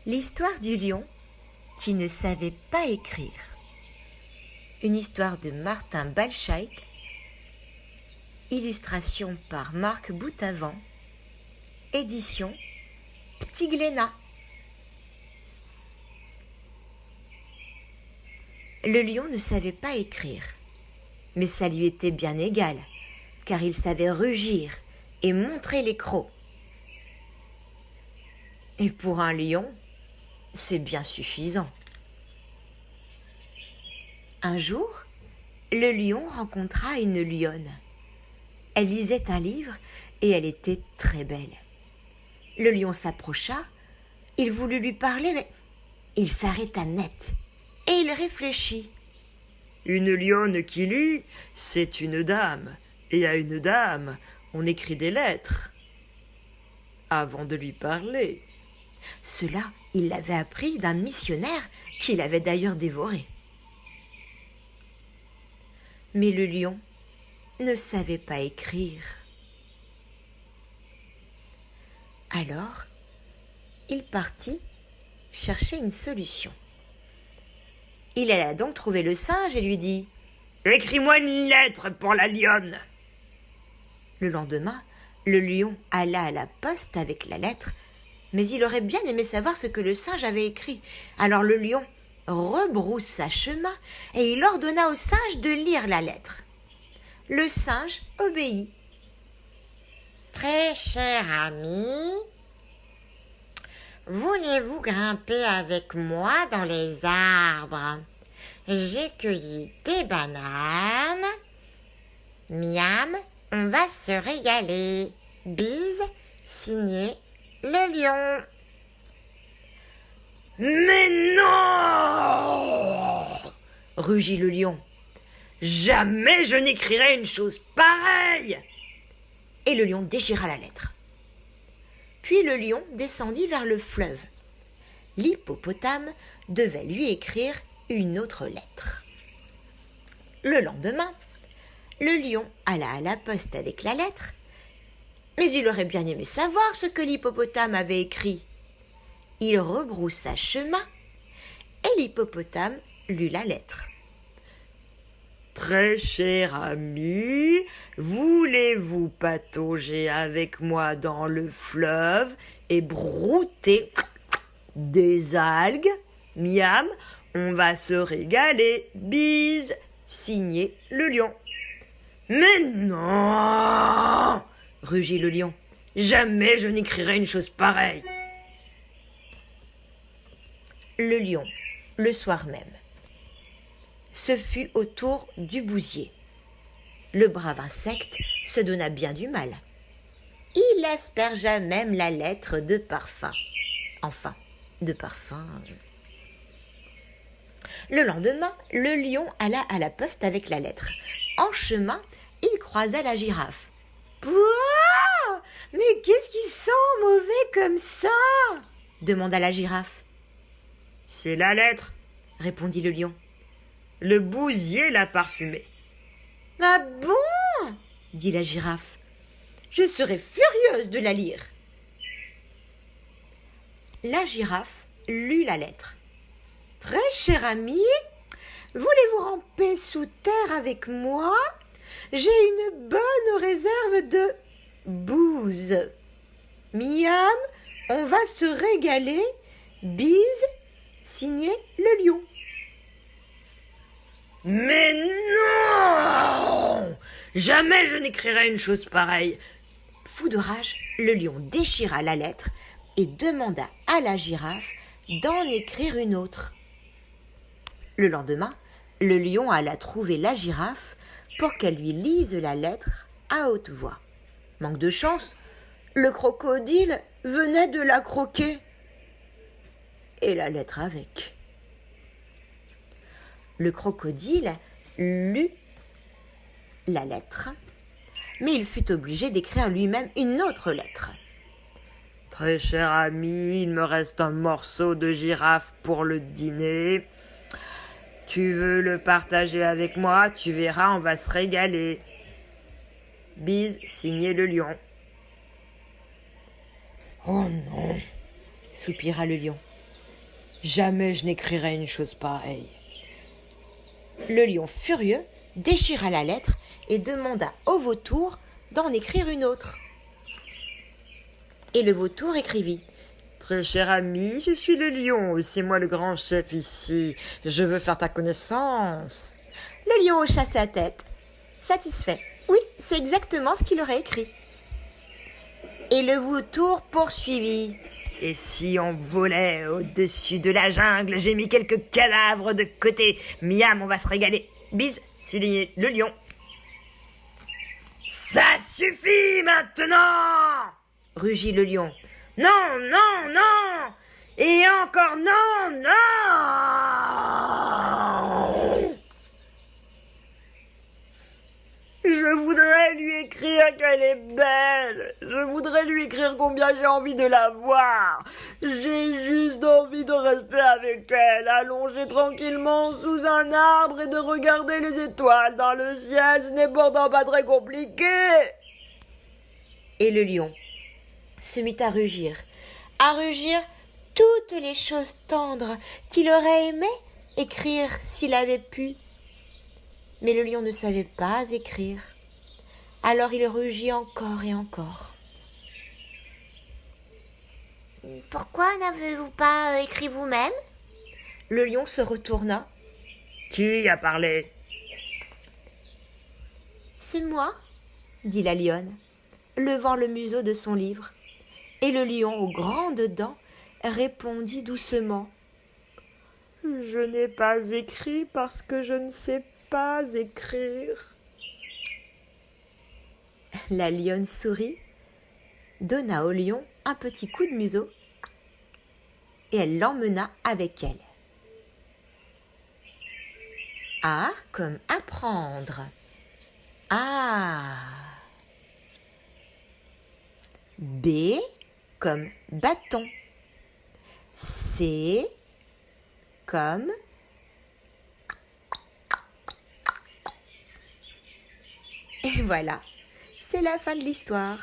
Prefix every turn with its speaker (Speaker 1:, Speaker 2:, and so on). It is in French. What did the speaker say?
Speaker 1: L'histoire du lion qui ne savait pas écrire. Une histoire de Martin Balscheit. Illustration par Marc Boutavant. Édition Petit Glénat. Le lion ne savait pas écrire, mais ça lui était bien égal, car il savait rugir et montrer les crocs. Et pour un lion, c'est bien suffisant. Un jour, le lion rencontra une lionne. Elle lisait un livre et elle était très belle. Le lion s'approcha, il voulut lui parler, mais il s'arrêta net et il réfléchit.
Speaker 2: Une lionne qui lit, c'est une dame, et à une dame, on écrit des lettres. Avant de lui parler.
Speaker 1: Cela, il l'avait appris d'un missionnaire qu'il avait d'ailleurs dévoré. Mais le lion ne savait pas écrire. Alors, il partit chercher une solution. Il alla donc trouver le singe et lui dit «
Speaker 2: Écris-moi une lettre pour la lionne !»
Speaker 1: Le lendemain, le lion alla à la poste avec la lettre, mais il aurait bien aimé savoir ce que le singe avait écrit. Alors le lion rebroussa chemin et il ordonna au singe de lire la lettre. Le singe obéit. « Très cher ami, voulez-vous grimper avec moi dans les arbres? J'ai cueilli des bananes. Miam, on va se régaler. Bise, signé le lion. »
Speaker 2: « Mais non !»
Speaker 1: rugit le lion.
Speaker 2: « Jamais je n'écrirai une chose pareille !»
Speaker 1: Et le lion déchira la lettre. Puis le lion descendit vers le fleuve. L'hippopotame devait lui écrire une autre lettre. Le lendemain, le lion alla à la poste avec la lettre, mais il aurait bien aimé savoir ce que l'hippopotame avait écrit. Il rebroussa chemin et l'hippopotame lut la lettre.
Speaker 2: « Très cher ami, voulez-vous patauger avec moi dans le fleuve et brouter des algues? Miam, on va se régaler. Bise, signé le lion. »« Mais non !» rugit le lion. « Jamais je n'écrirai une chose pareille !»
Speaker 1: Le lion, le soir même. Ce fut au tour du bousier. Le brave insecte se donna bien du mal. Il aspergea même la lettre de parfum. Enfin, de parfum. Le lendemain, le lion alla à la poste avec la lettre. En chemin, il croisa la girafe. « Pouah ! Mais qu'est-ce qui sent mauvais comme ça ?» demanda la girafe.
Speaker 2: « C'est la lettre, » répondit le lion. « Le bousier l'a parfumée. »«
Speaker 1: Ah bon ?» dit la girafe. « Je serais furieuse de la lire. » La girafe lut la lettre. « Très cher ami, voulez-vous ramper sous terre avec moi? J'ai une bonne réserve de bouse. Miam, on va se régaler. Bise, signé le lion. »
Speaker 2: « Mais non ! Jamais je n'écrirai une chose pareille !»
Speaker 1: Fou de rage, le lion déchira la lettre et demanda à la girafe d'en écrire une autre. Le lendemain, le lion alla trouver la girafe pour qu'elle lui lise la lettre à haute voix. Manque de chance, le crocodile venait de la croquer. Et la lettre avec. Le crocodile lut la lettre, mais il fut obligé d'écrire lui-même une autre lettre.
Speaker 2: « Très cher ami, il me reste un morceau de girafe pour le dîner. Tu veux le partager avec moi? Tu verras, on va se régaler. Bise, signé le lion. »
Speaker 1: « Oh non !» soupira le lion.
Speaker 2: Jamais je n'écrirai une chose pareille.
Speaker 1: Le lion furieux déchira la lettre et demanda au vautour d'en écrire une autre. Et le vautour écrivit:
Speaker 2: Très cher ami, je suis le lion, c'est moi le grand chef ici. Je veux faire ta connaissance.
Speaker 1: Le lion hocha sa tête, satisfait. Oui, c'est exactement ce qu'il aurait écrit. Et le vautour poursuivit:
Speaker 2: Et si on volait au-dessus de la jungle, j'ai mis quelques cadavres de côté. Miam, on va se régaler. Bise, signé le lion. Ça suffit maintenant!
Speaker 1: Rugit le lion.
Speaker 2: Non, non, non! Et encore non, non! Je voudrais lui écrire qu'elle est belle. Je voudrais lui écrire combien j'ai envie de la voir. J'ai juste envie de rester avec elle, allongée tranquillement sous un arbre et de regarder les étoiles dans le ciel. Ce n'est pourtant pas très compliqué.
Speaker 1: Et le lion se mit à rugir toutes les choses tendres qu'il aurait aimé écrire s'il avait pu. Mais le lion ne savait pas écrire. Alors il rugit encore et encore. Pourquoi n'avez-vous pas écrit vous-même? Le lion se retourna.
Speaker 2: Qui a parlé?
Speaker 1: C'est moi, dit la lionne, levant le museau de son livre. Et le lion, aux grandes dents, répondit doucement:
Speaker 2: Je n'ai pas écrit parce que je ne sais pas écrire.
Speaker 1: La lionne sourit, donna au lion un petit coup de museau et elle l'emmena avec elle. A comme apprendre. A. B comme bâton. C comme et voilà, c'est la fin de l'histoire.